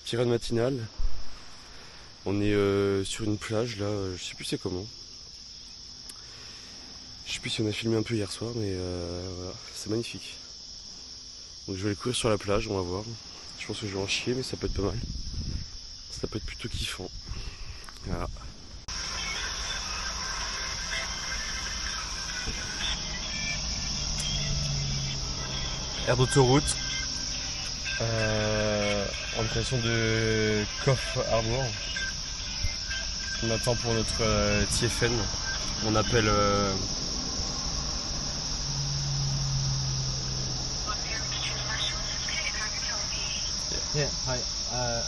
Petit run matinal. On est sur une plage là, je sais plus c'est comment. Je sais plus si on a filmé un peu hier soir, mais voilà, c'est magnifique. Donc je vais aller courir sur la plage, on va voir. Je pense que je vais en chier, mais ça peut être pas mal. Ça peut être plutôt kiffant. Voilà. Aire d'autoroute. En direction de Coff Harbour. On attend pour notre TFN. On appelle Yeah, hi.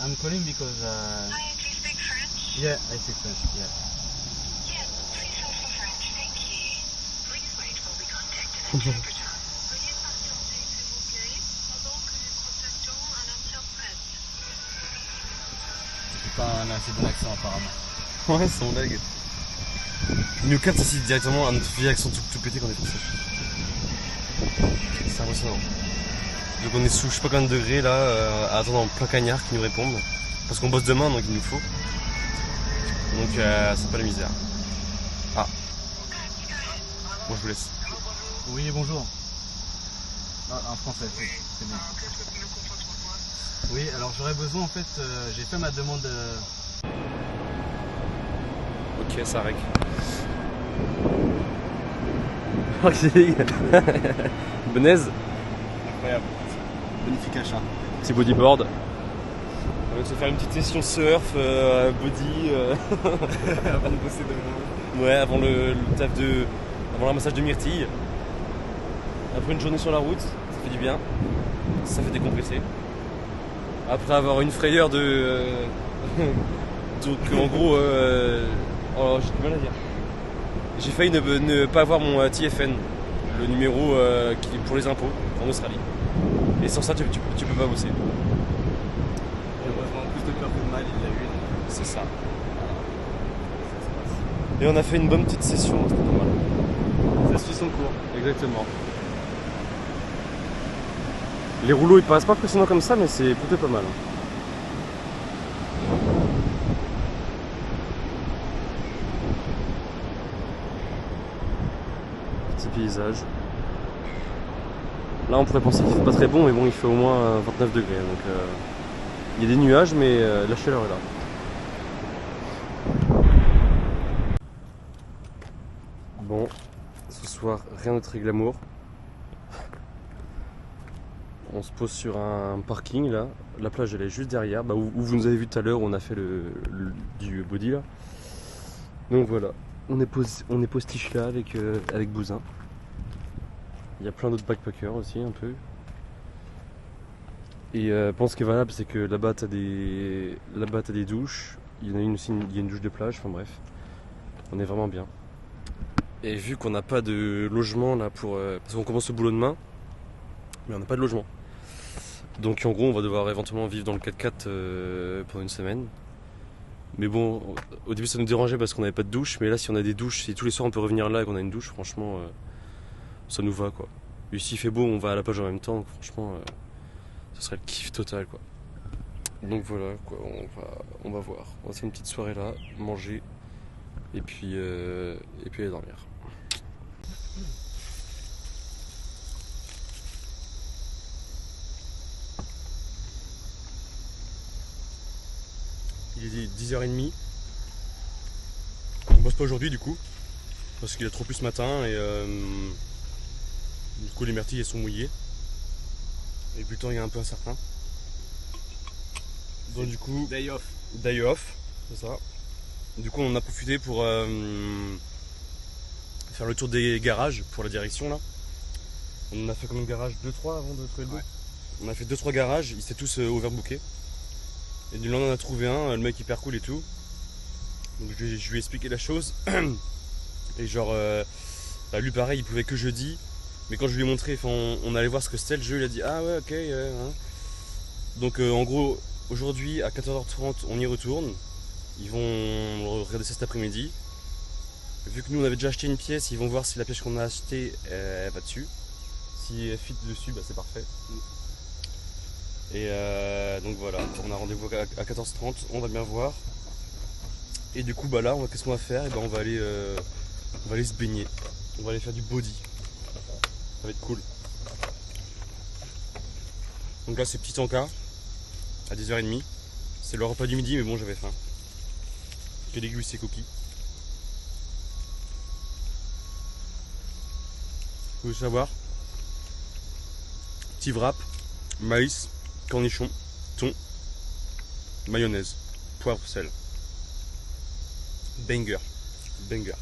I'm calling because. Hi, do you speak French? Yeah, I speak French. Yeah. Yes, please hold for French. Thank you. Please wait while we contact an interpreter. Veuillez patienter, s'il vous plaît, pendant que nous contactons un interprète. J'ai pas un assez bon accent apparemment. Ouais, c'est mon blague. Il nous capte ici directement un vieil accent tout pété qu'on est français. C'est impressionnant. Donc on est sous je sais pas combien de degrés là, à attendre en plein cagnard qui nous répondent. Parce qu'on bosse demain donc il nous faut. Donc c'est pas la misère. Ah. Bon je vous laisse. Oui, bonjour. Ah, en français, c'est bien. Oui, alors j'aurais besoin en fait, j'ai fait ma demande. Ok, ça règle. Oh c'est Benaise. Incroyable. Magnifique achat. Petit bodyboard. On va se faire une petite session surf, body. Avant de bosser demain. Ouais, avant le taf de. Avant le ramassage de myrtilles. Après une journée sur la route, ça fait du bien. Ça fait décompresser. Après avoir une frayeur de. Donc en gros. Oh, j'ai du mal à dire. J'ai failli ne pas avoir mon TFN, le numéro qui est pour les impôts en Australie. Et sans ça, tu peux pas bosser. Heureusement, plus de peur que de mal, il l'a eu. C'est ça. Et on a fait une bonne petite session, c'était pas mal. Ça suit son cours. Exactement. Les rouleaux ils paraissent pas impressionnants comme ça, mais c'est plutôt pas mal. Petit paysage. Là on pourrait penser qu'il fait pas très bon, mais bon il fait au moins 29 degrés. Donc il y a des nuages, mais la chaleur est là. Bon, ce soir rien de très glamour. On se pose sur un parking là, la plage elle est juste derrière, où vous nous avez vu tout à l'heure où on a fait du body là. Donc voilà, on est postiche là avec Bouzin. Il y a plein d'autres backpackers aussi un peu. Et ce qui est valable c'est que là-bas t'as des douches, il y en a une aussi, il y a une douche de plage, enfin bref. On est vraiment bien. Et vu qu'on n'a pas de logement là parce qu'on commence le boulot demain, mais on n'a pas de logement. Donc en gros on va devoir éventuellement vivre dans le 4x4 pendant une semaine. Mais bon, au début ça nous dérangeait parce qu'on n'avait pas de douche, mais là si on a des douches, si tous les soirs on peut revenir là et qu'on a une douche, franchement ça nous va quoi. Et s'il fait beau on va à la plage en même temps, donc franchement ce serait le kiff total quoi. Donc voilà quoi, on va voir. On va faire une petite soirée là, manger et puis aller dormir. Il est 10h30. On bosse pas aujourd'hui du coup, parce qu'il a trop plu ce matin et du coup les myrtilles elles sont mouillées. Et puis le temps il est un peu incertain. Donc du coup. Day off. Day off, c'est ça. Du coup on en a profité pour faire le tour des garages pour la direction là. On en a fait comme un garage 2-3 avant de trouver le bout. On a fait 2-3 garages, ils étaient tous overbookés. Et du lendemain on en a trouvé un, le mec hyper cool et tout. Donc je lui ai expliqué la chose. Et genre lui pareil il pouvait que jeudi. Mais quand je lui ai montré, on allait voir ce que c'était le jeu, il a dit ah ouais ok hein. Donc en gros aujourd'hui à 14h30 on y retourne. Ils vont regarder ça cet après-midi. Vu que nous on avait déjà acheté une pièce, ils vont voir si la pièce qu'on a achetée elle va dessus. Si elle fit dessus, bah c'est parfait. Et donc voilà, on a rendez-vous à 14h30, on va bien voir. Et du coup, bah là, qu'est-ce qu'on va faire? Et ben, on va aller se baigner. On va aller faire du body. Ça va être cool. Donc là, c'est petit encas à 10h30. C'est le repas du midi, mais bon, j'avais faim. Que des gus et coquilles. Vous voulez savoir? Petit wrap, maïs, cornichon, thon, mayonnaise, poivre, sel. Banger. Banger.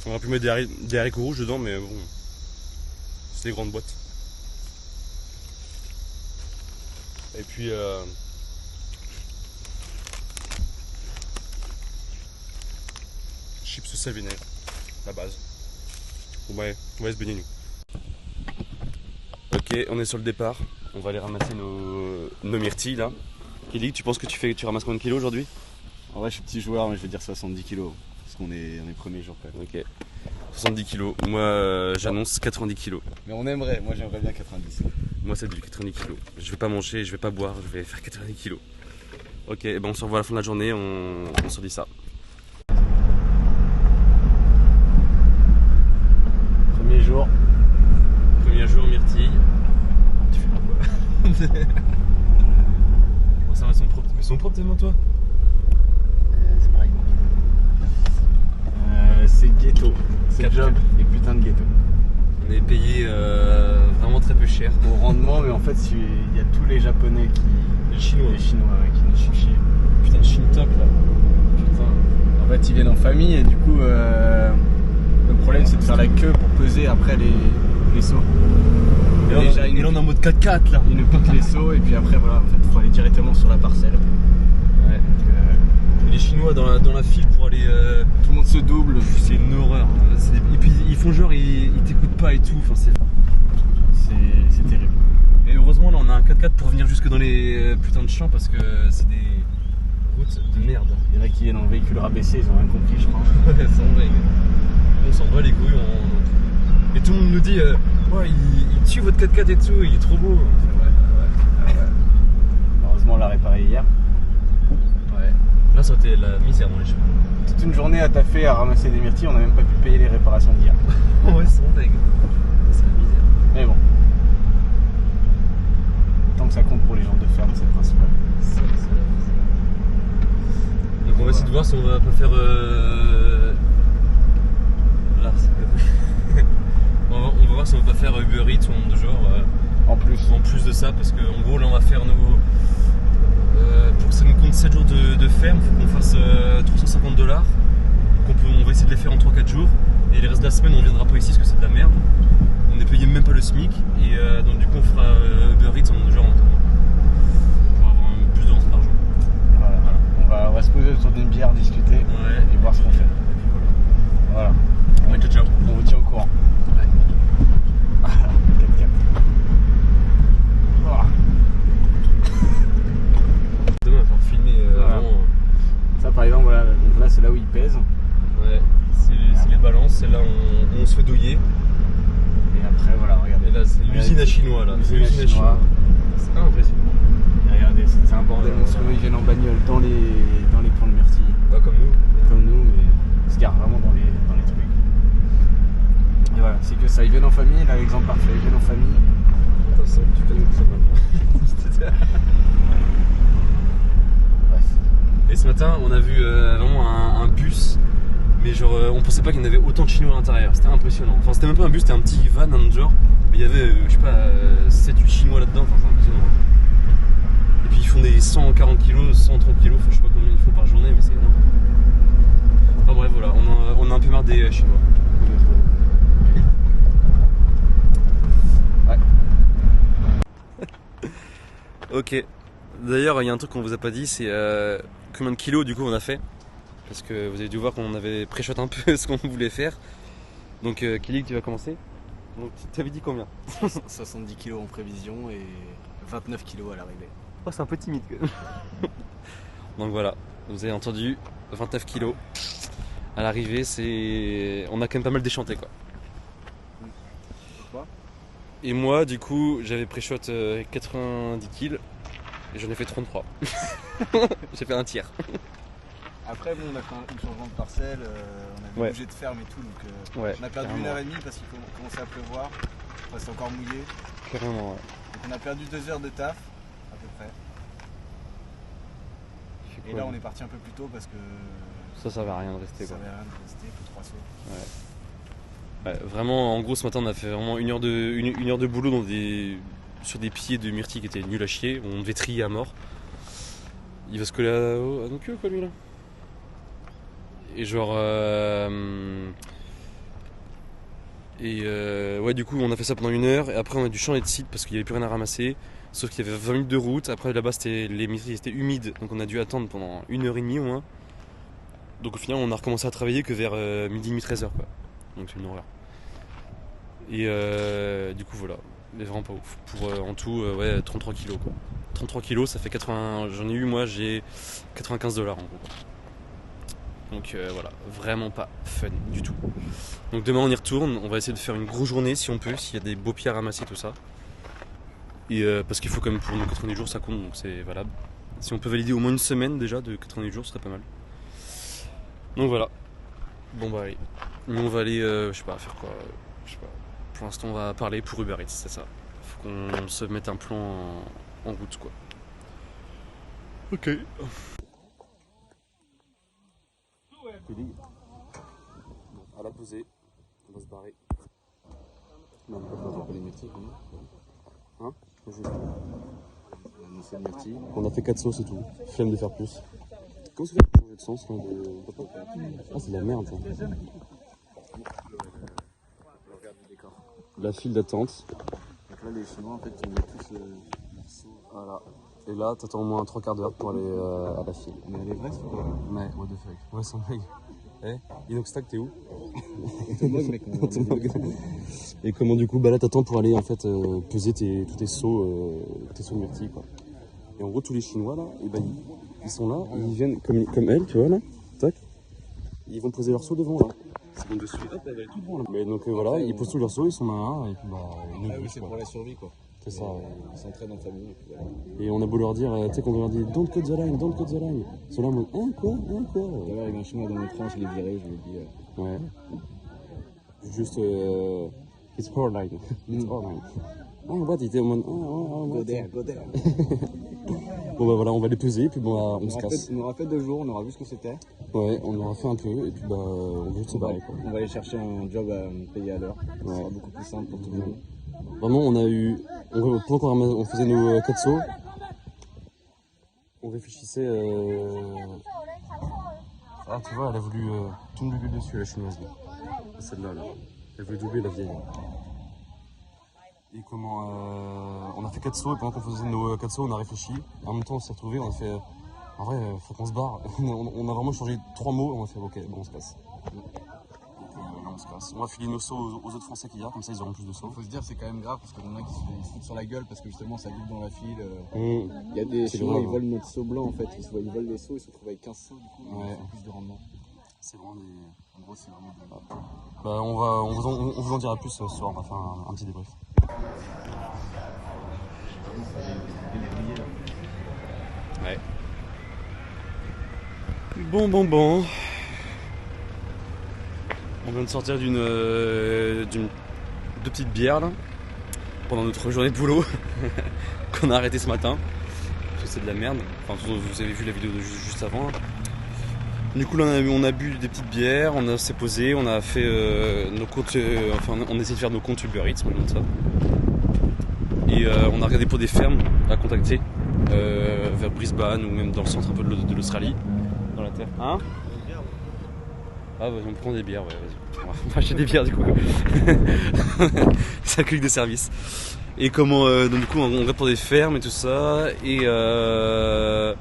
On aurait pu mettre des haricots rouges dedans, mais bon. C'est des grandes boîtes. Et puis chips sel vinaigre, la base. Ouais, on va se baigner nous. Ok, on est sur le départ. On va aller ramasser nos myrtilles là. Kelly, tu penses que tu ramasses combien de kilos aujourd'hui? En vrai, je suis petit joueur, mais je vais dire 70 kilos. Parce qu'on est premier jour quand même. Ok. 70 kilos. Moi, j'annonce 90 kilos. Mais on aimerait, moi j'aimerais bien 90. Moi, c'est du 90 kilos. Je vais pas manger, je vais pas boire, je vais faire 90 kilos. Ok, ben on se revoit à la fin de la journée, on se dit ça. Premier jour. Premier jour, myrtille. Tu fais quoi? Bon, ça va, ils sont propres. Mais ils sont propres tellement toi? C'est pareil. C'est ghetto. C'est le job et putain de ghetto. On est payé vraiment très peu cher. Au rendement, mais en fait, il y a tous les Japonais Les Chinois. Les Chinois qui nous font chier. Putain, de Chine top là. Putain. En fait, ils viennent en famille et du coup, le problème c'est de faire la queue pour peser après les seaux. Et là, Déjà, on est en mode 4x4 là. Ils nous piquent les seaux et puis après, voilà, en fait, il faut aller directement sur la parcelle. Ouais. Donc, Et les Chinois dans la file pour aller. tout le monde se double. C'est une horreur. Et puis ils font genre, ils t'écoutent pas et tout. Enfin, C'est terrible. Et heureusement, là, on a un 4x4 pour venir jusque dans les putains de champs parce que c'est des routes de merde. Il y en a qui viennent en véhicule rabaissé, ils ont rien compris, je crois. Ouais, c'est vrai. On s'en bat les couilles. Et tout le monde nous dit ouais, il tue votre 4x4 et tout, il est trop beau. Ouais. Heureusement, on l'a réparé hier. Ouais. Là, ça a été la misère dans les champs. Toute une journée à taffer, à ramasser des myrtilles, on n'a même pas pu payer les réparations d'hier. Ouais, c'est bon, c'est la misère. Mais bon. Tant que ça compte pour les gens de ferme, c'est le principal. Donc on va essayer de voir si on va pas faire là, on va voir si on va pas faire Uber Eats ou de genre En plus de ça, parce que en gros là on va faire pour que ça nous compte 7 jours de ferme, il faut qu'on fasse $350. Donc on va essayer de les faire en 3-4 jours et les restes de la semaine on viendra pas ici parce que c'est de la merde. On est payé même pas le SMIC et donc du coup on fera Uber Eats en genre pour avoir plus de rentrée d'argent. voilà. On va se poser autour d'une bière, discuter et voir ce qu'on fait. Voilà. Ouais, ciao. On vous tient au courant. Ouais. Voilà, 4x4. Voilà. Demain, il va falloir filmer Voilà. avant. Ça par exemple, voilà, donc là c'est là où il pèse. Ouais, c'est les balances, c'est là où on se fait douiller. Et après voilà, regardez. Et là, c'est l'usine à chinois là. L'usine à chinois. C'est impressionnant. Et regardez, c'est un bordel monstrueux, ils viennent en bagnole dans les plants de myrtilles. Bah, comme nous. Comme nous, mais ils se garent vraiment dans les trucs. Et voilà, c'est que ça, ils viennent en famille, là l'exemple parfait, ils viennent en famille. Attends, ça, tu fais ça maintenant. Bref. Et ce matin, on a vu vraiment un bus, mais genre, on pensait pas qu'il y en avait autant de Chinois à l'intérieur, c'était impressionnant. Enfin, c'était même pas un bus, c'était un petit van, un genre, mais il y avait, je sais pas, 7-8 Chinois là-dedans, enfin, c'est impressionnant. Et puis ils font des 140 kg, 130 kg, enfin, je sais pas combien ils font par journée, mais c'est énorme. Enfin bref, voilà, on a un peu marre des Chinois. Ouais. Ok. D'ailleurs, il y a un truc qu'on vous a pas dit, c'est combien de kilos du coup on a fait. Parce que vous avez dû voir qu'on avait pré-shot un peu ce qu'on voulait faire. Donc Kelly, tu vas commencer. Donc tu avais dit combien? 70 kg en prévision et 29 kg à l'arrivée. Oh, c'est un peu timide quand même. Donc voilà, vous avez entendu, 29 kilos. À l'arrivée, on a quand même pas mal déchanté quoi. Pourquoi? Et moi, du coup, j'avais pré-shot 90 kills et j'en ai fait 33. J'ai fait un tiers. Après, bon, on a fait un changement de parcelle, on avait Ouais. bougé de ferme et tout, donc Ouais, on a perdu carrément. 1h30 parce qu'il commençait à pleuvoir. Enfin, c'est encore mouillé. Carrément, ouais. Donc on a perdu 2 heures de taf, à peu près. Et là, on est parti un peu plus tôt parce que Ça servait à rien de rester, ça quoi. servait à rien de rester, que 3 sauts. Ouais, vraiment, en gros, ce matin, on a fait vraiment une heure de boulot sur des pieds de myrtille qui étaient nuls à chier. On devait trier à mort. Il va se coller à nos queues, quoi, lui, là. Et genre... ouais, du coup, on a fait ça pendant 1 heure. Et après, on a dû changer de site parce qu'il n'y avait plus rien à ramasser. Sauf qu'il y avait 20 minutes de route. Après, là-bas, les myrtilles étaient humides. Donc, on a dû attendre pendant 1h30 au moins. Donc, au final, on a recommencé à travailler que vers midi, 13h, quoi. Donc, c'est une horreur. Et du coup, voilà. Mais vraiment pas ouf. Pour en tout, ouais, 33 kilos, quoi. 33 kilos, ça fait 80. J'en ai eu, moi, j'ai $95 en gros. Donc voilà, vraiment pas fun du tout. Donc demain on y retourne, on va essayer de faire une grosse journée si on peut, s'il y a des beaux pieds à ramasser, tout ça. Et parce qu'il faut quand même pour nos 90 jours, ça compte, donc c'est valable. Si on peut valider au moins une semaine déjà de 90 jours, ce serait pas mal. Donc voilà. Bon bah allez. Nous on va aller, je sais pas, faire quoi, je sais pas. Pour l'instant on va parler pour Uber Eats, c'est ça. Faut qu'on se mette un plan en route, quoi. Ok. À la pesée, on va se barrer. Non, on va pas les myrtilles, hein? On a fait 4 sauts, c'est tout. Flemme de faire plus. Comment ça fait pour changer de sens là, Ah, c'est de la merde, ça. La file d'attente. Donc là, les Chinois, en fait, ils mettent tous le saut. Voilà. Et là, t'attends au moins 3/4 d'heure pour aller à la file. Mais elle est vraie, c'est quoi? Ouais, what the fuck. Ouais, c'est un mec. Eh, Inoxtag, t'es où? Mec, Et comment du coup, bah là t'attends pour aller en fait peser tous tes sauts de myrtille, quoi. Et en gros tous les Chinois là, et bah, ils sont là, ils viennent comme elle, tu vois là, tac. Ils vont poser leurs sauts devant là. C'est bon dessus, hop, elle va être tout devant là. Mais donc voilà, ils posent tous leurs sauts, ils sont malins et puis bah ils nous Ah oui, bougent, c'est quoi. pour la survie, quoi. C'est ça. Ouais. Ils s'entraînent en famille. Et puis voilà. Et on a beau leur dire, tu sais qu'on leur dit don't cut the line, don't cut the line. Ils sont là en mode quoi. Tout à l'heure, il y avait un Chinois dans mon train, je l'ai viré, je lui ai dit. Ouais. Juste it's our line. It's our line. Ah what, il était en mode Go there, go there. Bon bah voilà, on va les peser et puis bon on se casse. On aura fait 2 jours, on aura vu ce que c'était. Ouais, on aura fait un peu et puis bah on va juste se barrer, quoi. On va aller chercher un job à me payer à l'heure. Ouais. Ça sera beaucoup plus simple pour tout le monde. Vraiment pendant qu'on faisait nos 4 sauts, on réfléchissait Ah tu vois, elle a voulu tout me doubler dessus la chinoise là. Celle-là là. Elle voulait doubler la vieille. Et comment on a fait 4 sauts et pendant qu'on faisait nos 4 sauts on a réfléchi. En même temps on s'est retrouvés, on a fait en vrai faut qu'on se barre. on a vraiment changé 3 mots et on a fait ok bon on se casse. On se casse. On va filer nos sauts aux autres Français qu'il y a, comme ça ils auront plus de sauts. Il faut se dire c'est quand même grave parce qu'il y en a qui se foutent sur la gueule parce que justement ça vite dans la file. Il Il y a des Chinois, grave. ils volent notre saut blanc en fait. Ils volent les sauts, ils se retrouvent avec 15 sauts du coup. Ouais. Ils font plus de rendement. C'est vraiment des... En gros, c'est vraiment de... Bah on vous en dira plus ce soir, on va faire un petit débrief. Ouais. Bon. On vient de sortir d'une 2 petites bières là, pendant notre journée de boulot qu'on a arrêté ce matin. Parce que c'est de la merde. Enfin, vous avez vu la vidéo de juste avant. Là. Du coup là on a bu des petites bières, on s'est posé, on a fait nos comptes, on a essayé de faire nos comptes Uber Eats, comme ça. Et on a regardé pour des fermes à contacter vers Brisbane ou même dans le centre un peu de l'Australie, dans la terre. Hein? Ah vas-y on prend des bières, ouais vas-y. On va acheter des bières du coup. Ça clique des services. Et comment donc du coup on regarde pour des fermes et tout ça et voilà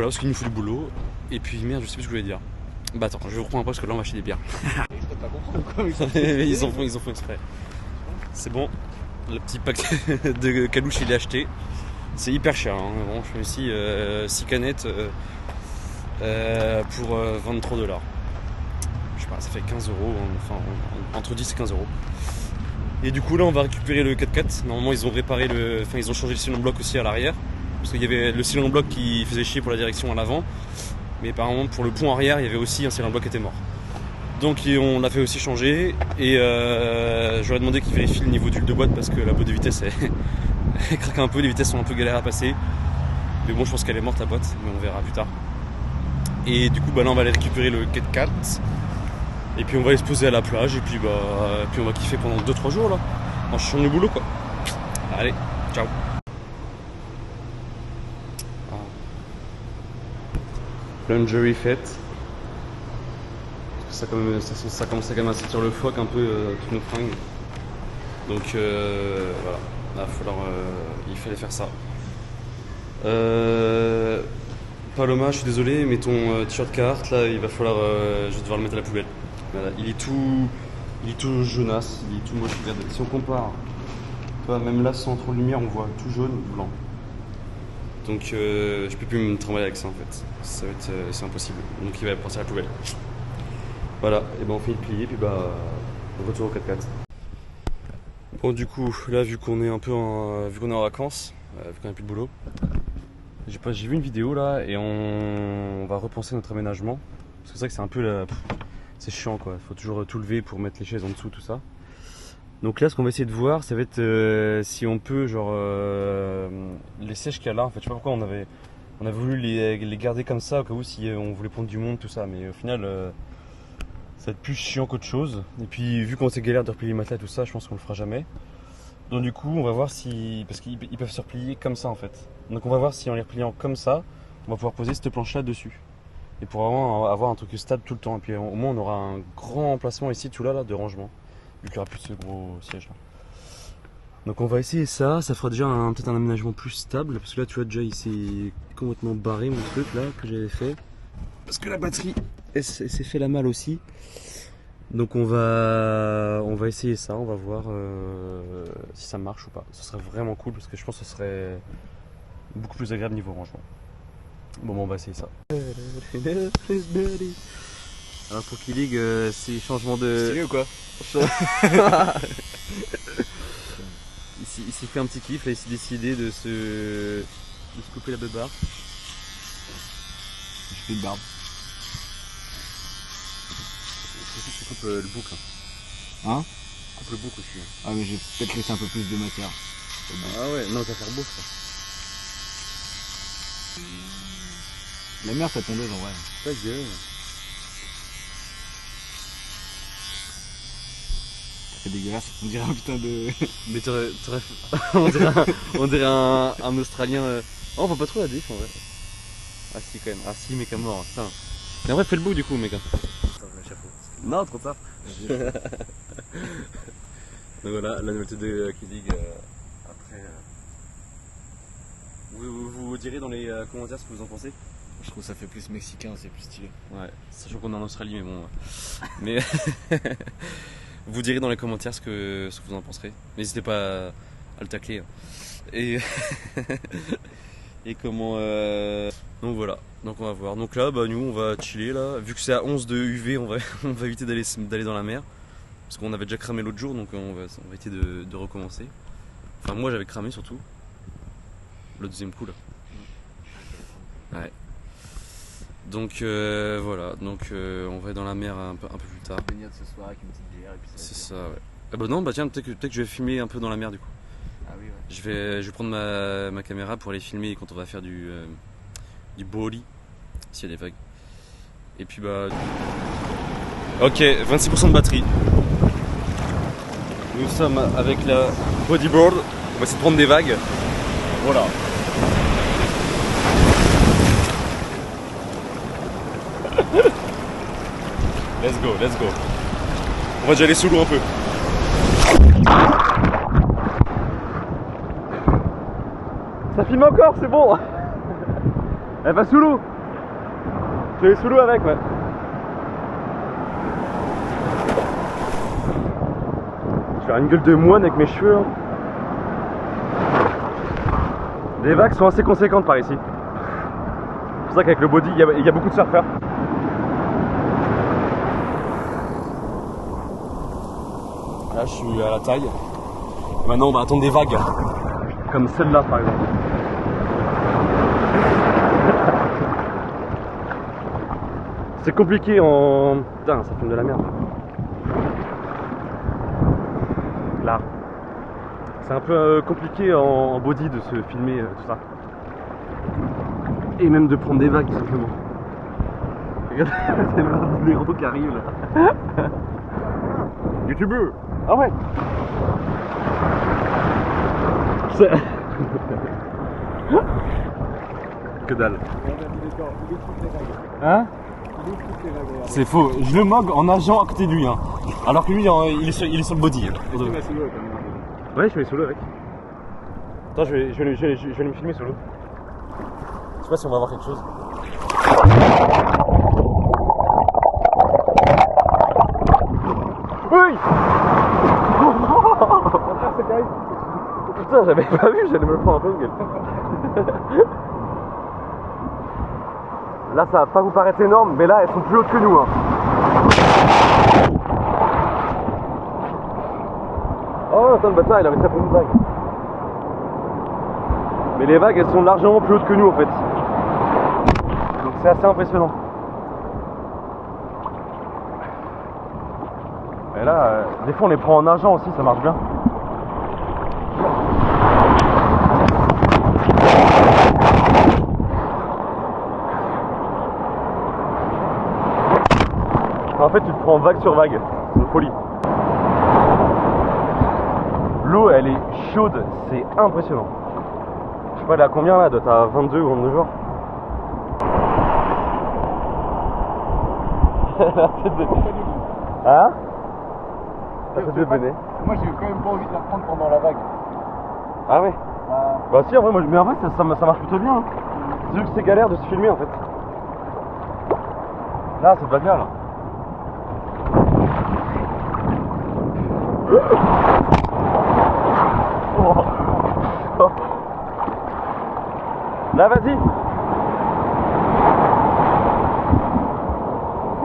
parce qu'il nous faut du boulot. Et puis merde, je sais plus ce que je voulais dire. Bah attends, je vais reprendre un peu parce que là on va acheter des bières. Ils en font exprès. C'est bon, le petit pack de calouche il est acheté. C'est hyper cher, hein. Bon, je fais ici 6 canettes pour $23. Je sais pas, ça fait 15 €, enfin entre 10 et 15 €. Et du coup là on va récupérer le 4x4. Normalement ils ont réparé ils ont changé le cylindre bloc aussi à l'arrière. Parce qu'il y avait le cylindre bloc qui faisait chier pour la direction à l'avant. Mais apparemment pour le pont arrière il y avait aussi un cylindre bloc qui était mort. Donc on l'a fait aussi changer. Et je leur ai demandé qu'ils vérifient le niveau d'huile de boîte parce que la boîte de vitesse elle craque un peu, les vitesses sont un peu galères à passer. Mais bon je pense qu'elle est morte la boîte, mais on verra plus tard. Et du coup bah là on va aller récupérer le 4x4. Et puis on va aller se poser à la plage et puis on va kiffer pendant 2-3 jours là. En changeant le boulot quoi. Allez, ciao. Plungery fête. Ça commence à quand même à sentir le phoque un peu toutes nos fringues. Donc voilà, il fallait faire ça. Paloma, je suis désolé, mais ton t-shirt Carhartt là, il va falloir, je vais devoir le mettre à la poubelle. Voilà, il est tout jaunasse, il est tout moche. Regarde, si on compare, même là sans trop de lumière, on voit tout jaune ou blanc. Donc je peux plus me trimballer avec ça en fait. Ça va être, c'est impossible. Donc il va passer à la poubelle. Voilà, et ben on finit de plier, puis retour au 4x4. Bon du coup, là vu qu'on est en vacances, vu qu'on n'a plus de boulot, j'ai vu une vidéo là et on va repenser notre aménagement. Parce que c'est vrai que c'est un peu c'est chiant quoi, il faut toujours tout lever pour mettre les chaises en dessous, tout ça. Donc là ce qu'on va essayer de voir, ça va être si on peut les sièges qu'il y a là, en fait je sais pas pourquoi on avait voulu les garder comme ça au cas où si on voulait prendre du monde, tout ça, mais au final ça va être plus chiant qu'autre chose. Et puis vu qu'on s'est galère de replier les matelas tout ça, je pense qu'on le fera jamais. Donc du coup on va voir si, parce qu'ils peuvent se replier comme ça en fait. Donc on va voir si en les repliant comme ça, on va pouvoir poser cette planche là dessus. Et pour vraiment avoir un truc stable tout le temps. Et puis au moins on aura un grand emplacement ici tout là de rangement. Vu qu'il n'y aura plus de ce gros siège là. Donc on va essayer ça fera déjà peut-être un aménagement plus stable. Parce que là tu vois déjà il s'est complètement barré mon truc là que j'avais fait. Parce que la batterie elle s'est fait la malle aussi. Donc on va essayer ça, on va voir si ça marche ou pas. Ce serait vraiment cool parce que je pense que ce serait beaucoup plus agréable niveau rangement. Bon on va essayer ça. Alors pour Killig, c'est changement de... Sérieux ou quoi? Il s'est fait un petit kiff, là, il s'est décidé de se couper la beubare. Je fais une barbe. Tu coupes le bouc. Hein? Coupe le bouc aussi. Ah mais j'ai peut-être laissé un peu plus de matière. Ah ouais, non ça va faire beau ça. La mer ça tondeuse en vrai. Ta gueule. C'est dégueulasse, on dirait un putain de... Mais on dirait un Australien. Oh, on voit pas trop la diff en vrai. Ah si quand même, ah si mec à mort, ça. Mais en vrai fais le bouc du coup mec. Non, trop tard. Donc voilà, la nouvelle tête de Killig après. Vous direz dans les commentaires ce que vous en pensez. Je trouve que ça fait plus mexicain, c'est plus stylé. Ouais, sachant qu'on est en Australie, mais bon. Mais vous direz dans les commentaires ce que vous en penserez. N'hésitez pas à le tacler. Et comment. Donc voilà, donc on va voir. Donc là, nous on va chiller là. Vu que c'est à 11 de UV, on va éviter d'aller dans la mer. Parce qu'on avait déjà cramé l'autre jour, donc on va éviter de recommencer. Enfin, moi j'avais cramé surtout. Le deuxième coup là. Ouais. Donc voilà, donc on va aller dans la mer un peu plus tard. Venir de ce soir avec une petite bière et puis ça. C'est ça, ouais. Ah bah non, bah tiens, peut-être que je vais filmer un peu dans la mer du coup. Ah oui, ouais. Je vais prendre ma caméra pour aller filmer quand on va faire du boli, s'il y a des vagues. Et puis bah... Ok, 26% de batterie. Nous sommes avec la bodyboard, on va essayer de prendre des vagues. Voilà. Let's go. On va déjà aller sous l'eau un peu. Ça filme encore, c'est bon. Elle va sous l'eau. Je vais aller sous l'eau avec, ouais. Je vais faire une gueule de moine avec mes cheveux. Hein. Les vagues sont assez conséquentes par ici. C'est pour ça qu'avec le body, il y a beaucoup de surfeurs. Là, je suis à la taille. Maintenant on va attendre des vagues. Comme celle-là par exemple. C'est compliqué en... Putain, ça filme de la merde. Là. C'est un peu compliqué en body de se filmer tout ça. Et même de prendre des vagues tout simplement. Regarde, c'est le numéro qui arrive là. YouTubeur. Ah ouais. C'est... Que dalle. Hein? C'est faux, je le mogue en nageant à côté de lui, hein. Alors que lui il est sur le body. Hein. Ouais, je vais sous l'eau avec. Attends, je vais me filmer sous l'eau. Je sais pas si on va voir quelque chose. Oui. Putain, j'avais pas vu, j'allais me le prendre un peu de gueule. Là, ça va pas vous paraître énorme, mais là, elles sont plus hautes que nous. Hein. Oh, attends, le bâtard, il avait ça pour une vague. Mais les vagues, elles sont largement plus hautes que nous, en fait. Donc c'est assez impressionnant. Et là, des fois, on les prend en nageant aussi, ça marche bien. En fait, tu te prends vague sur vague, c'est une folie. L'eau, elle est chaude, c'est impressionnant. Je sais pas, elle est à combien là? T'as 22 ou 22 jours. Hein? Ça fait deux bonnets. Moi, j'ai quand même pas envie de la prendre pendant la vague. Ah ouais? Bah si, en vrai, mais en vrai, ça marche plutôt bien. Hein. C'est juste que c'est galère de se filmer en fait. Là, c'est pas bien là. Oh. Là, vas-y.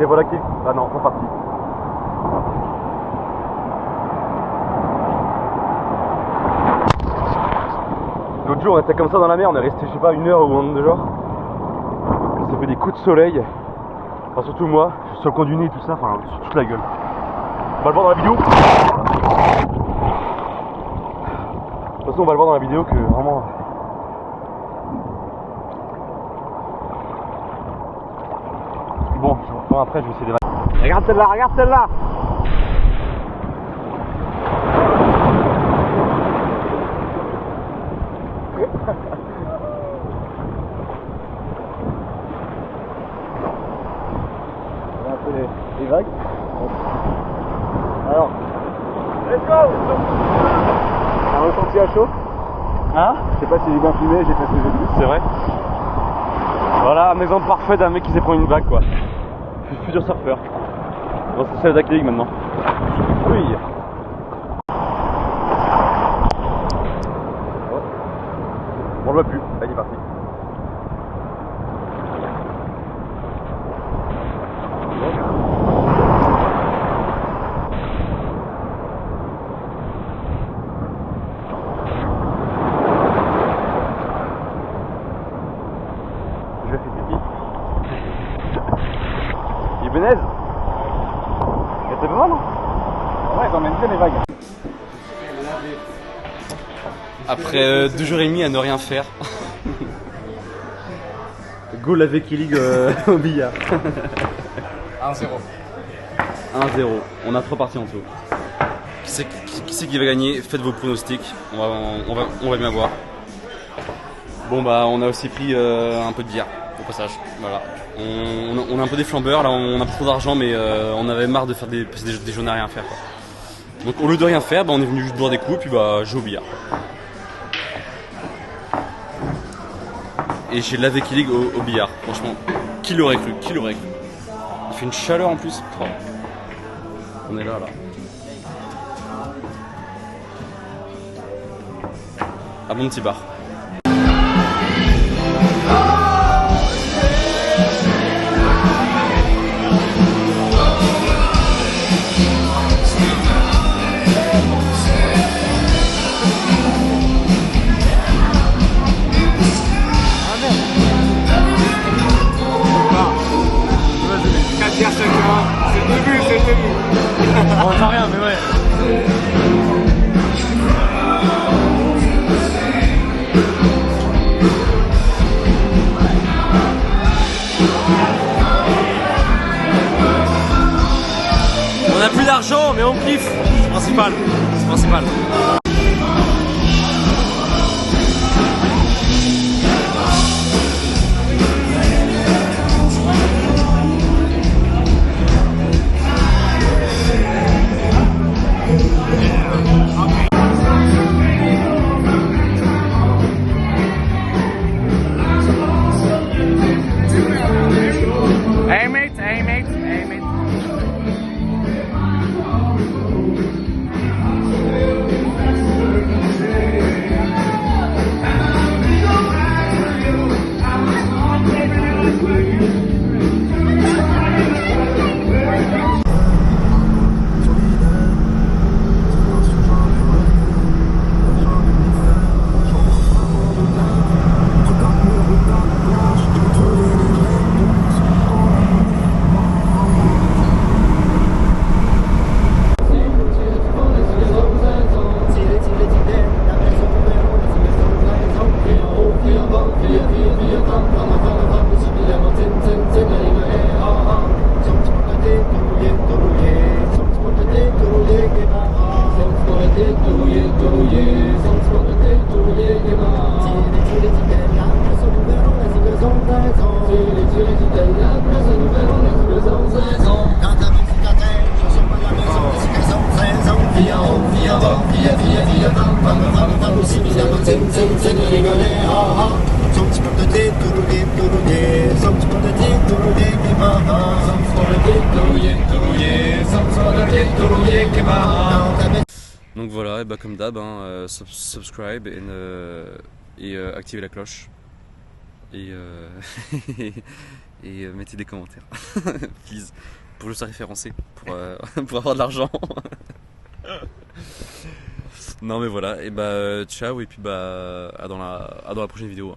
Et voilà qui... Ah non, c'est parti. L'autre jour, on était comme ça dans la mer, on est resté, je sais pas, 1 heure ou 2 jours. On s'est fait des coups de soleil. Enfin, surtout moi, sur le coin du nez et tout ça, enfin, sur toute la gueule. On va le voir dans la vidéo. De toute façon, on va le voir dans la vidéo que vraiment... Bon, je reprends après, je vais essayer de... Regarde celle-là, regarde celle-là. On va un peu les vagues. Alors, Let's go. un ressenti à chaud. Hein? Je sais pas si j'ai bien filmé, j'ai fait ce que j'ai dit. C'est vrai. Voilà un exemple parfait d'un mec qui s'est pris une vague quoi. Futur surfeur. Bon, c'est celle d'Acrylique maintenant. Oui. On le voit plus. Allez, il est parti. Je vais faire pipi. Il est benaise. C'était pas mal, non? Ouais, quand même bien les vagues. Après 2 jours et demi à ne rien faire. Go la Veki League au billard. 1-0. 1-0. On a 3 parties en tout. Qui c'est qui va gagner? Faites vos pronostics. On va bien voir. Bon bah on a aussi pris un peu de bière au passage. Voilà. On a un peu des flambeurs. Là on a pas trop d'argent mais on avait marre de faire des journées à rien faire quoi. Donc au lieu de rien faire, bah, on est venu juste boire des coups puis bah jouer au billard. Et j'ai la Veki League au billard. Franchement, qui l'aurait cru? Qui l'aurait cru? Il fait une chaleur en plus. Oh. On est là. À mon petit bar. chaud, mais on kiffe. C'est principal. C'est principal. Donc voilà, et bah comme d'hab, hein, subscribe et activez la cloche et, et mettez des commentaires, please, pour juste référencer, pour avoir de l'argent. Non mais voilà, et bah ciao et puis bah à dans la prochaine vidéo.